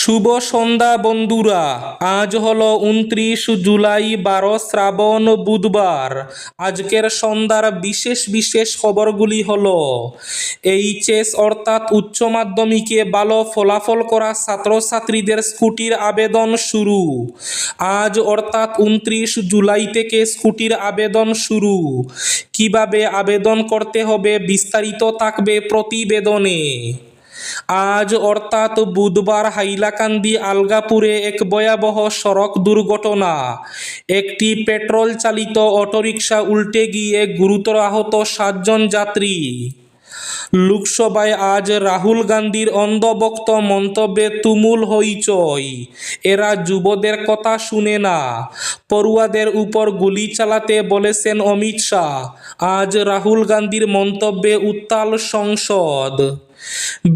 শুভ সন্ধ্যা বন্ধুরা। আজ হলো 29 জুলাই, 12 শ্রাবণ, বুধবার। আজকের সন্ধ্যার বিশেষ বিশেষ খবরগুলি হলো: এইচএস অর্থাৎ উচ্চ মাধ্যমিকে ভালো ফলাফল করা ছাত্রছাত্রীদের স্কুটির আবেদন শুরু। আজ অর্থাৎ 29 জুলাই থেকে স্কুটির আবেদন শুরু। কিভাবে আবেদন করতে হবে বিস্তারিত থাকবে প্রতিবেদনে। আজ অর্থাৎ বুধবার হাইলাকান্দি আলগাপুরে এক ভয়াবহ সড়ক দুর্ঘটনা। একটি পেট্রোল চালিত অটোরিকশা উল্টে গিয়ে গুরুতর আহত 7 জন যাত্রী। লোকসভায় আজ রাহুল গান্ধীর অন্ধভক্ত মন্তব্যে তুমুল হইচই। এরা যুবদের কথা শুনে না, পড়ুয়াদের উপর গুলি চালাতে বলেছেন অমিত শাহ। আজ রাহুল গান্ধীর মন্তব্যে উত্তাল সংসদ।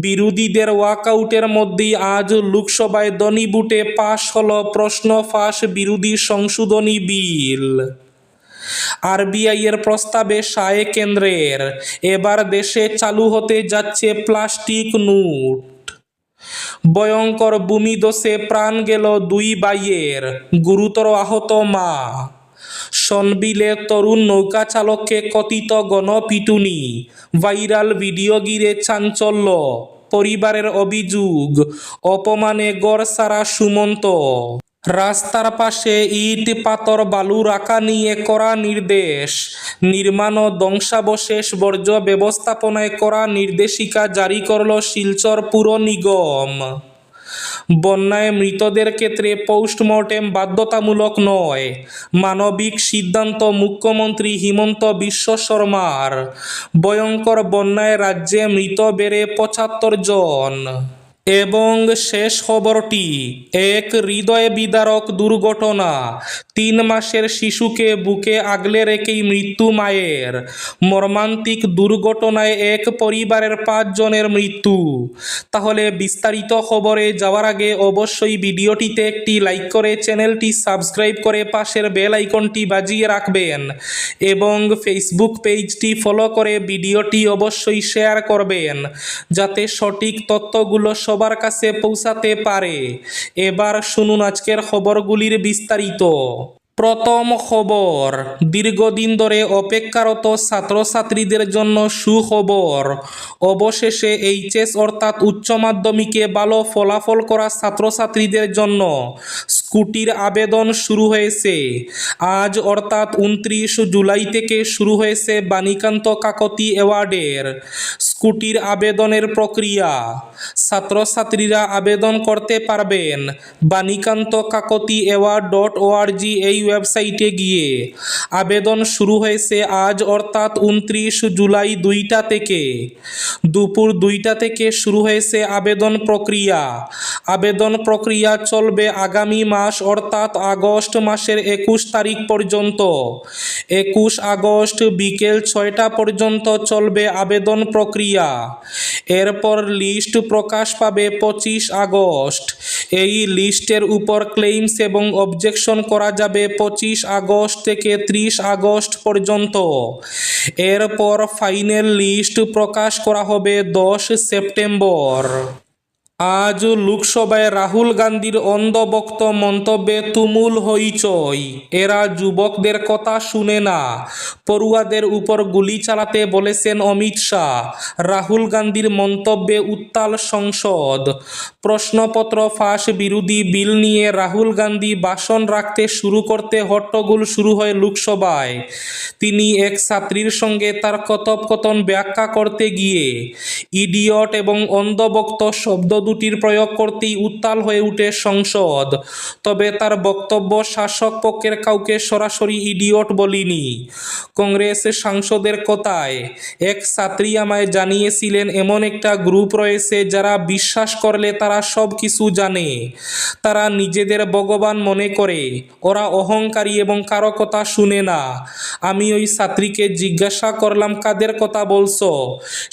বিরোধীদের ওয়াকআউটের মধ্যেই আজ লোকসভায় ধ্বনিভোটে পাশ হল প্রশ্ন ফাঁস বিরোধী সংশোধনী বিল। আরবিআই এর প্রস্তাবে সায় কেন্দ্রের। এবার দেশে চালু হতে যাচ্ছে প্লাস্টিক নোট। ভয়ঙ্কর ভূমিধসে প্রাণ গেল 2 ভাইয়ের, গুরুতর আহত মা। সনবিলে তরুণ নৌকা চালককে কথিত গণপিটুনি। ভাইরাল ভিডিও ঘিরে চাঞ্চল্য। পরিবারের অভিযোগ, অপমানে গড়ছাড়া সুমন্ত। রাস্তার পাশে ইট পাথর বালু রাখা নিয়ে কড়া নির্দেশ। নির্মাণ ও ধ্বংসাবশেষ বর্জ্য ব্যবস্থাপনায় কড়া নির্দেশিকা জারি করল শিলচর পুর নিগম। বন্যায় মৃতদের ক্ষেত্রে পোস্টমর্টেম বাধ্যতামূলক নয়, মানবিক সিদ্ধান্ত মুখ্যমন্ত্রী হিমন্ত বিশ্ব শর্মার। ভয়ঙ্কর বন্যায় রাজ্যে মৃত বেড়ে 75 জন। এবং শেষ খবরটি, এক হৃদয় বিদারক দুর্ঘটনা। 3 মাসের শিশুকে বুকে আগলে রেখেই মৃত্যু মায়ের। মর্মান্তিক দুর্ঘটনায় এক পরিবারের 5 জনের মৃত্যু। তাহলে বিস্তারিত খবরে যাওয়ার আগে অবশ্যই ভিডিওটিতে একটি লাইক করে চ্যানেলটি সাবস্ক্রাইব করে পাশের বেল আইকনটি বাজিয়ে রাখবেন এবং ফেসবুক পেজটি ফলো করে ভিডিওটি অবশ্যই শেয়ার করবেন যাতে সঠিক তথ্যগুলো সবার কাছে পৌঁছাতে পারে। এবার শুনুন আজকের খবরগুলির বিস্তারিত। প্রথম খবর, দীর্ঘদিন ধরে অপেক্ষারত ছাত্রছাত্রীদের জন্য সুখবর। অবশেষে এইচএস অর্থাৎ উচ্চ মাধ্যমিকে ভালো ফলাফল করা ছাত্রছাত্রীদের জন্য স্কুটির আবেদন শুরু হয়েছে। আজ অর্থাৎ 29 জুলাই থেকে শুরু হয়েছে বাণীকান্ত কাকতি অ্যাওয়ার্ডের স্কুটির আবেদনের প্রক্রিয়া। ছাত্রছাত্রীরা আবেদন করতে পারবেন বাণীকান্ত কাকতি award.org এই ওয়েবসাইটে গিয়ে। আবেদন শুরু হয়েছে আজ অর্থাৎ 29 জুলাই 2টা থেকে। দুপুর 2টা থেকে শুরু হয়েছে আবেদন প্রক্রিয়া। আবেদন প্রক্রিয়া চলবে আগামী মাস অর্থাৎ আগস্ট মাসের 21 তারিখ পর্যন্ত। 21 আগস্ট বিকেল 6টা পর্যন্ত চলবে আবেদন প্রক্রিয়া। এরপর লিস্ট প্রকাশ পাবে 25 আগস্ট। এই লিস্টের উপর ক্লেইমস এবং অবজেকশন করা যাবে 25 আগস্ট থেকে 30 আগস্ট পর্যন্ত। এরপর ফাইনাল লিস্ট প্রকাশ করা হবে 10 সেপ্টেম্বর। আজ লোকসভায় রাহুল গান্ধীর অন্ধভক্ত মন্তব্যে তুমুল হইচই। এরা যুবকদের কথা শুনে না, পড়ুয়াদের উপর গুলি চালাতে বলেছেন অমিত শাহ। রাহুল গান্ধীর মন্তব্যে উত্তাল সংসদ। প্রশ্নপত্র ফাঁস বিরোধী বিল নিয়ে রাহুল গান্ধী ভাষণ রাখতে শুরু করতে হট্টগোল শুরু হয় লোকসভায়। তিনি এক ছাত্রীর সঙ্গে তার কথোপকথন ব্যাখ্যা করতে গিয়ে ইডিয়ট এবং অন্ধভক্ত শব্দ দুটির প্রয়োগ করতেই উত্তাল হয়ে উঠে সংসদ। তবে তার বক্তব্য শাসক পক্ষের কাউকে সরাসরি ইডিয়ট বলিনি। কংগ্রেস সাংসদের কথায়, এক ছাত্রী আমায় জানিয়েছিলেন এমন একটা গ্রুপ রয়েছে যারা বিশ্বাস করলে তারা সব কিছু জানে। তারা নিজেদের ভগবান মনে করে। ওরা অহংকারী এবং কারো কথা শুনে না। আমি ওই ছাত্রীকে জিজ্ঞাসা করলাম কাদের কথা বলছো।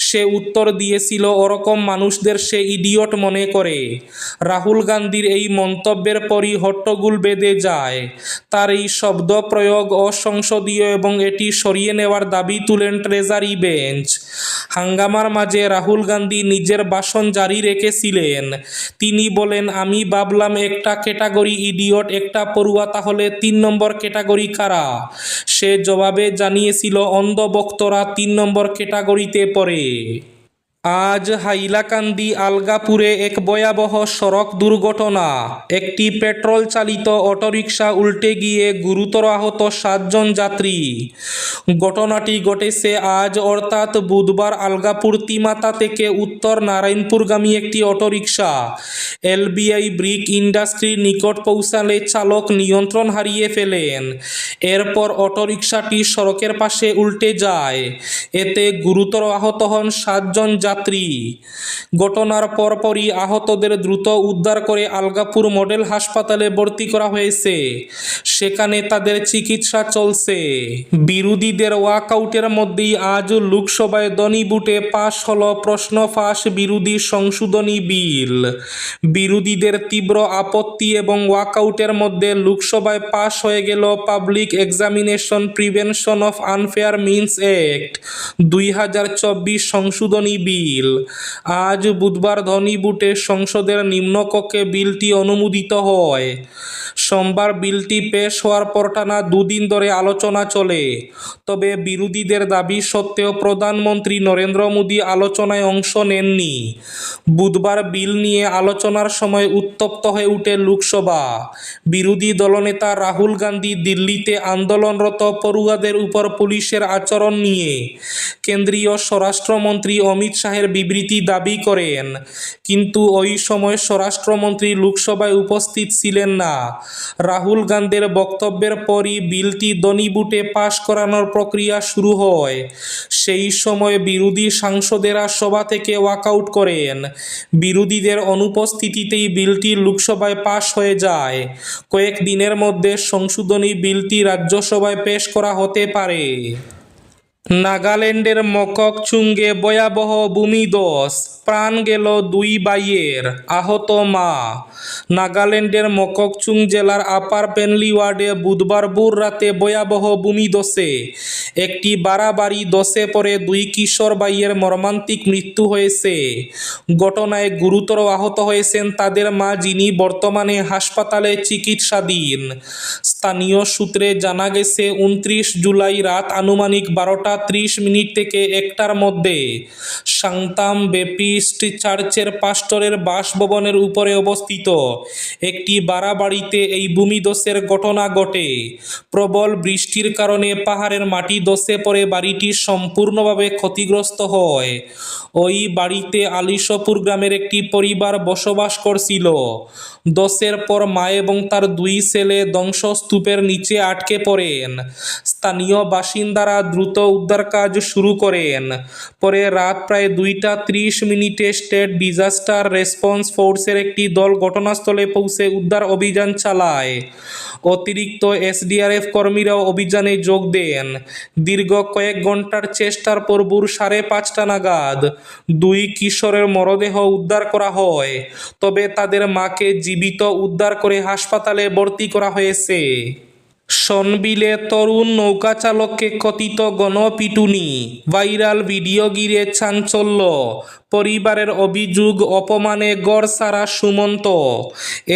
সে উত্তর দিয়েছিল ওরকম মানুষদের সে ইডিয়ট মনে করে। রাহুল গান্ধীর এই মন্তব্যের পরই হট্টগোল বেঁধে যায়। তার এই শব্দ প্রয়োগ অসংসদীয় এবং এটি সরিয়ে নেওয়ার দাবি তুলেন ট্রেজারি বেঞ্চ। হাঙ্গামার মাঝে রাহুল গান্ধী নিজের ভাষণ জারি রেখেছিলেন। তিনি বলেন, আমি ভাবলাম একটা ক্যাটাগরি ইডিয়ট, একটা পড়ুয়া, তাহলে 3 নম্বর ক্যাটাগরি কারা? সে জবাবে জানিয়েছিল অন্ধ ভক্তরা 3 নম্বর ক্যাটাগরিতে পড়ে। আজ হাইলাকান্দি আলগাপুরে এক ভয়াবহ সড়ক দুর্ঘটনা। একটি পেট্রোল চালিত অটোরিকশা উল্টে গিয়ে গুরুতর আহত 7 জন যাত্রী। ঘটনাটি ঘটেছে আজ অর্থাৎ বুধবার আলগাপুর তিমাতা থেকে উত্তর নারায়ণপুরগামী একটি অটোরিকশা এলবিআই ব্রিক ইন্ডাস্ট্রির নিকট পৌঁছালে চালক নিয়ন্ত্রণ হারিয়ে ফেলেন। এরপর অটোরিকশাটি সড়কের পাশে উল্টে যায়। এতে গুরুতর আহত হন 7 জন যাত্রী। ঘটনার পরপরই আহতদের দ্রুত উদ্ধার করে আলগাপুর মডেল হাসপাতালে ভর্তি করা হয়েছে। সেখানে তাদের চিকিৎসা চলছে। বিরোধীদের ওয়াকআউটের মধ্যেই আজ লোকসভায় ধ্বনিভোটে পাশ হল প্রশ্ন ফাঁস বিরোধী সংশোধনী বিল। বিরোধীদের তীব্র আপত্তি এবং ওয়াকআউটের মধ্যে লোকসভায় পাশ হয়ে গেল public examination prevention of unfair means act 2024 সংশোধনী বিল। আজ বুধবার ধ্বনিভোটে সংসদের নিম্নকক্ষে বিলটি অনুমোদিত হয়। সোমবার বিলটি পেশ হওয়ার পর টানা 2 দিন ধরে আলোচনা চলে। তবে বিরোধীদের দাবি সত্ত্বেও প্রধানমন্ত্রী নরেন্দ্র মোদী আলোচনায় অংশ নেননি। বুধবার বিল নিয়ে আলোচনার সময় উত্তপ্ত হয়ে ওঠে লোকসভা। বিরোধী দলনেতা রাহুল গান্ধী দিল্লিতে আন্দোলনরত পড়ুয়াদের উপর পুলিশের আচরণ নিয়ে কেন্দ্রীয় স্বরাষ্ট্রমন্ত্রী অমিত শাহের বিবৃতি দাবি করেন। কিন্তু ওই সময় স্বরাষ্ট্রমন্ত্রী লোকসভায় উপস্থিত ছিলেন না। রাহুল গান্ধীর বক্তব্যের পরই বিলটি ধ্বনিভোটে পাশ করানোর প্রক্রিয়া শুরু হয়। সেই সময় বিরোধী সাংসদেরা সভা থেকে ওয়াকআউট করেন। বিরোধীদের অনুপস্থিতিতেই বিলটি লোকসভায় পাশ হয়ে যায়। কয়েক দিনের মধ্যে সংশোধনী বিলটি রাজ্যসভায় পেশ করা হতে পারে। নাগাল্যান্ডের মককচুংয়ে ভয়াবহ ভূমিধস, প্রাণ গেল 2 ভাইয়ের, আহত মা। নাগাল্যান্ডের মককচুং জেলার আপার পেনলি ওয়ার্ডে বুধবার ভোর রাতে ভয়াবহ ভূমিধসে একটি বাড়ি ধসে পড়ে 2 কিশোর ভাইয়ের মর্মান্তিক মৃত্যু হয়েছে। ঘটনায় গুরুতর আহত হয়েছেন তাদের মা, যিনি বর্তমানে হাসপাতালে চিকিৎসাধীন। স্থানীয় সূত্রে জানা গেছে 29 জুলাই রাত আনুমানিক 12:30 থেকে 1টার মধ্যে সাংতাম বেপিস্ট চার্চের পাস্টরের বাসভবনের উপরে অবস্থিত একটি বাড়িতে এই ভূমিধসের ঘটনা ঘটে। প্রবল বৃষ্টির কারণে পাহাড়ের মাটি ধসে পড়ে বাড়িটি সম্পূর্ণভাবে ক্ষতিগ্রস্ত হয়। ওই বাড়িতে আলিশপুর গ্রামের একটি পরিবার বসবাস করছিল। ধসের পর মা এবং তার 2 ছেলে ধ্বংসস্তূপের নিচে আটকে পড়েন। স্থানীয় বাসিন্দারা দ্রুত উদ্ধার কাজ শুরু করেন। পরে রাত প্রায় 2:30 স্টেট ডিজাস্টার রেসপন্স ফোর্সের একটি দল ঘটনাস্থলে পৌঁছে উদ্ধার অভিযান চালায়। অতিরিক্ত এসডিআরএফ কর্মীরাও অভিযানে যোগ দেন। দীর্ঘ কয়েক ঘন্টার চেষ্টার পর ভোর 5:30 নাগাদ 2 কিশোরের মরদেহ উদ্ধার করা হয়। তবে তাদের মাকে জীবিত উদ্ধার করে হাসপাতালে ভর্তি করা হয়েছে। সনবিলে তরুণ নৌকাচালককে কথিত গণপিটুনি, ভাইরাল ভিডিও ঘিরে চাঞ্চল্য। পরিবারের অভিযোগ, অপমানে গড়ছাড়া সুমন্ত।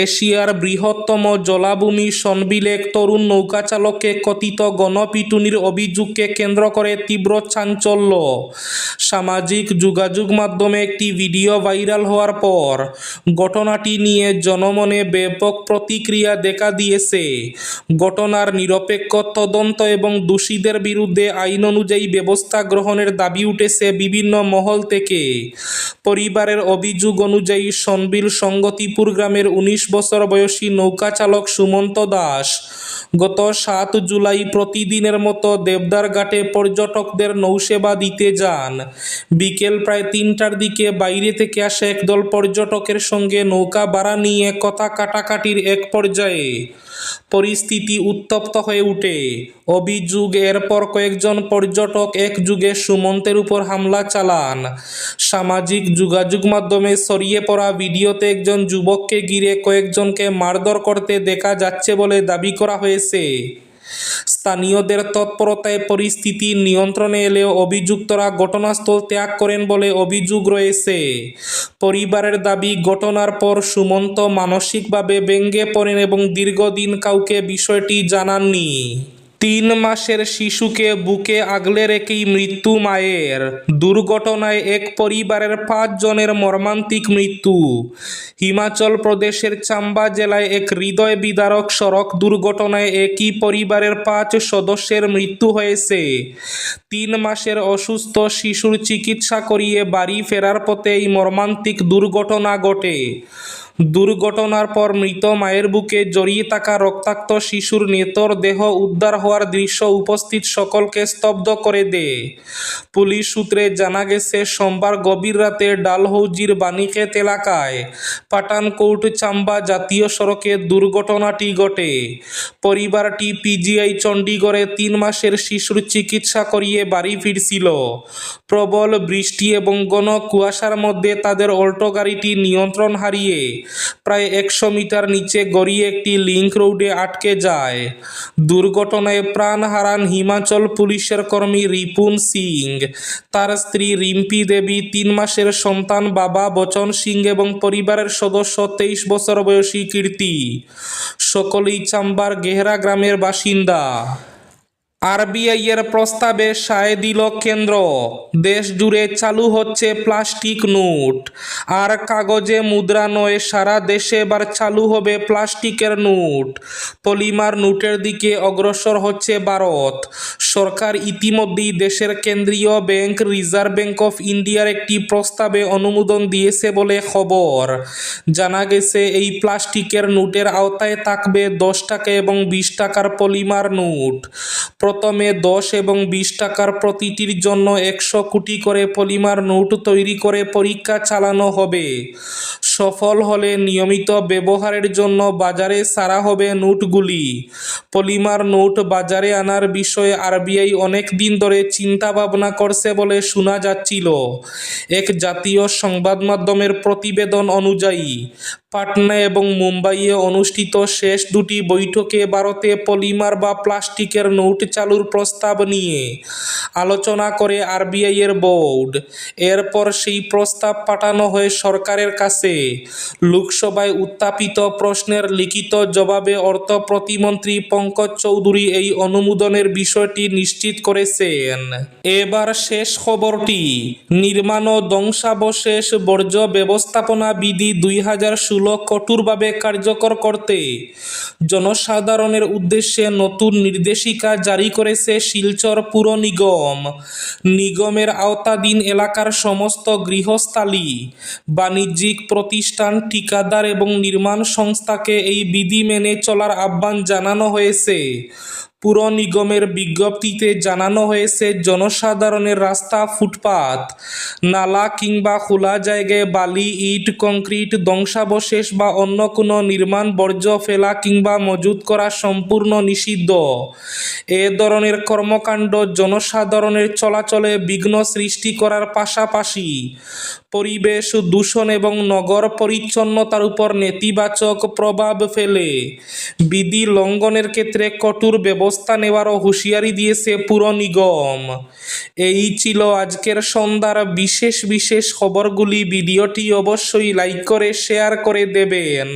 এশিয়ার বৃহত্তম জলাভূমি সনবিলে এক তরুণ নৌকাচালককে কথিত গণপিটুনির অভিযোগকে কেন্দ্র করে তীব্র চাঞ্চল্য। সামাজিক যোগাযোগ মাধ্যমে একটি ভিডিও ভাইরাল হওয়ার পর ঘটনাটি নিয়ে জনমনে ব্যাপক প্রতিক্রিয়া দেখা দিয়েছে। ঘটনার নিরপেক্ষ তদন্ত এবং দোষীদের বিরুদ্ধে আইন অনুযায়ী ব্যবস্থা গ্রহণের দাবি উঠেছে বিভিন্ন মহল থেকে। পরিবারের অভিযোগ অনুযায়ী সনবিল সংগতিপুর গ্রামের 19 বছর বয়সী নৌকা চালক সুমন্ত দাস গত 7 জুলাই প্রতিদিনের মতো দেবদার ঘাটে পর্যটকদের নৌসেবা দিতে যান। বিকেল প্রায় 3টার দিকে বাইরে থেকে আসা একদল পর্যটকের সঙ্গে নৌকা ভাড়া নিয়ে কথা কাটাকাটির এক পর্যায়ে পরিস্থিতি উত্তপ্ত উত্তপ্ত হয়ে ওঠে। অভিযোগ, এরপর কয়েকজন পর্যটক একযোগে সুমন্তের উপর হামলা চালান। সামাজিক যোগাযোগ মাধ্যমে ছড়িয়ে পড়া ভিডিওতে একজন যুবককে ঘিরে কয়েকজনকে মারধর করতে দেখা যাচ্ছে বলে দাবি করা হয়েছে। স্থানীয়দের তৎপরতায় পরিস্থিতি নিয়ন্ত্রণে এলেও অভিযুক্তরা ঘটনাস্থল ত্যাগ করেন বলে অভিযোগ রয়েছে। পরিবারের দাবি, ঘটনার পর সুমন্ত মানসিকভাবে ভেঙে পড়েন এবং দীর্ঘদিন কাউকে বিষয়টি জানাননি। 3 মাসের শিশুকে বুকে আগলে রেখেই মৃত্যু মায়ের। দুর্ঘটনায় এক পরিবারের 5 জনের মর্মান্তিক মৃত্যু। হিমাচল প্রদেশের চাম্বা জেলায় এক হৃদয় বিদারক সড়ক দুর্ঘটনায় একই পরিবারের 5 সদস্যের মৃত্যু হয়েছে। 3 মাসের অসুস্থ শিশুর চিকিৎসা করিয়ে বাড়ি ফেরার পথে এই মর্মান্তিক দুর্ঘটনা ঘটে। দুর্ঘটনার পর মৃত মায়ের বুকে জড়িয়ে থাকা রক্তাক্ত শিশুর নেতর দেহ উদ্ধার হওয়ার দৃশ্য উপস্থিত সকলকে স্তব্ধ করে দেয়। পুলিশ সূত্রে জানা গেছে, সোমবার গভীর রাতে ডালহৌজির বাণীক্ষেত এলাকায় পাঠানকোট চাম্বা জাতীয় সড়কে দুর্ঘটনাটি ঘটে। পরিবারটি পিজিআই চণ্ডীগড়ে 3 মাসের শিশুর চিকিৎসা করিয়ে বাড়ি ফিরছিল। প্রবল বৃষ্টি এবং ঘন কুয়াশার মধ্যে তাদের অল্টো গাড়িটি নিয়ন্ত্রণ হারিয়ে প্রায় 100 মিটার নিচে গড়িয়ে একটি লিংক রোডে আটকে যায়। দুর্ঘটনায় প্রাণ হারান হিমাচল পুলিশের কর্মী রিপুন সিং, তার স্ত্রী রিম্পি দেবী, 3 মাসের সন্তান বাবা বচন সিং এবং পরিবারের সদস্য 23 বছর বয়সী কীর্তি। সকলেই চাম্বার গেহরা গ্রামের বাসিন্দা। আরবিআইয়ের প্রস্তাবে সায় দিল কেন্দ্র। দেশ জুড়ে চালু হচ্ছে প্লাস্টিক নোট। আর কাগজে মুদ্রা নয়, সারা দেশে এবার চালু হবে প্লাস্টিকের নোট। পলিমার নোটের দিকে অগ্রসর হচ্ছে ভারত। সরকার ইতিমধ্যেই দেশের কেন্দ্রীয় ব্যাংক রিজার্ভ ব্যাংক অফ ইন্ডিয়ার একটি প্রস্তাবে অনুমোদন দিয়েছে বলে খবর। জানা গেছে, এই প্লাস্টিকের নোটের আওতায় থাকবে 10 টাকা এবং 20 টাকার পলিমার নোট। প্রথমে 10 এবং 20 টাকার প্রতিটির জন্য 100 কোটি করে পলিমার নোট তৈরি করে পরীক্ষা চালানো হবে। সফল হলে নিয়মিত ব্যবহারের জন্য বাজারে ছাড়া হবে নোটগুলি। পলিমার নোট বাজারে আনার বিষয়ে আরবিআই অনেক দিন ধরে চিন্তা ভাবনা করছে বলে শোনা যাচ্ছিল। এক জাতীয় সংবাদ মাধ্যমের প্রতিবেদন অনুযায়ী, পাটনা এবং মুম্বাইয়ে অনুষ্ঠিত শেষ 2টি বৈঠকে ভারতে পলিমার বা প্লাস্টিকের নোট চালুর প্রস্তাব নিয়ে আলোচনা করে আরবিআইয়ের বোর্ড। এরপর সেই প্রস্তাব পাঠানো হয় সরকারের কাছে। লোকসভায় উত্থাপিত প্রশ্নের লিখিত জবাবে অর্থ প্রতিমন্ত্রী পঙ্কজ চৌধুরী এই অনুমোদনের বিষয়টি নিশ্চিত করেছেন। এবার শেষ খবরটি, নির্মাণ ও ধ্বংসাবশেষ বর্জ্য ব্যবস্থাপনা বিধি 2016 কঠোরভাবে কার্যকর করতে জনসাধারণের উদ্দেশ্যে নতুন নির্দেশিকা জারি করেছে শিলচর পুর নিগম। নিগমের আওতাধীন এলাকার সমস্ত গৃহস্থালী, বাণিজ্যিক প্রতিষ্ঠান, ঠিকাদার এবং নির্মাণ সংস্থাকে এই বিধি মেনে চলার আহ্বান জানানো হয়েছে। পুর নিগমের বিজ্ঞপ্তিতে জানানো হয়েছে, জনসাধারণের রাস্তা, ফুটপাত, নালা কিংবা খোলা জায়গায় বালি, ইট, কংক্রিট, ধ্বংসাবশেষ বা অন্য কোনো নির্মাণ বর্জ্য ফেলা কিংবা মজুত করা সম্পূর্ণ নিষিদ্ধ। এ ধরনের কর্মকাণ্ড জনসাধারণের চলাচলে বিঘ্ন সৃষ্টি করার পাশাপাশি পরিবেশ দূষণ এবং নগর পরিচ্ছন্নতার উপর নেতিবাচক প্রভাব ফেলে। বিধি লঙ্ঘনের ক্ষেত্রে কঠোর ব্যবস্থা নেওয়ারও হুঁশিয়ারি দিয়েছে পুর নিগম। এই ছিল আজকের সন্ধ্যার বিশেষ খবরগুলি। ভিডিওটি অবশ্যই লাইক করে শেয়ার করে দেবেন।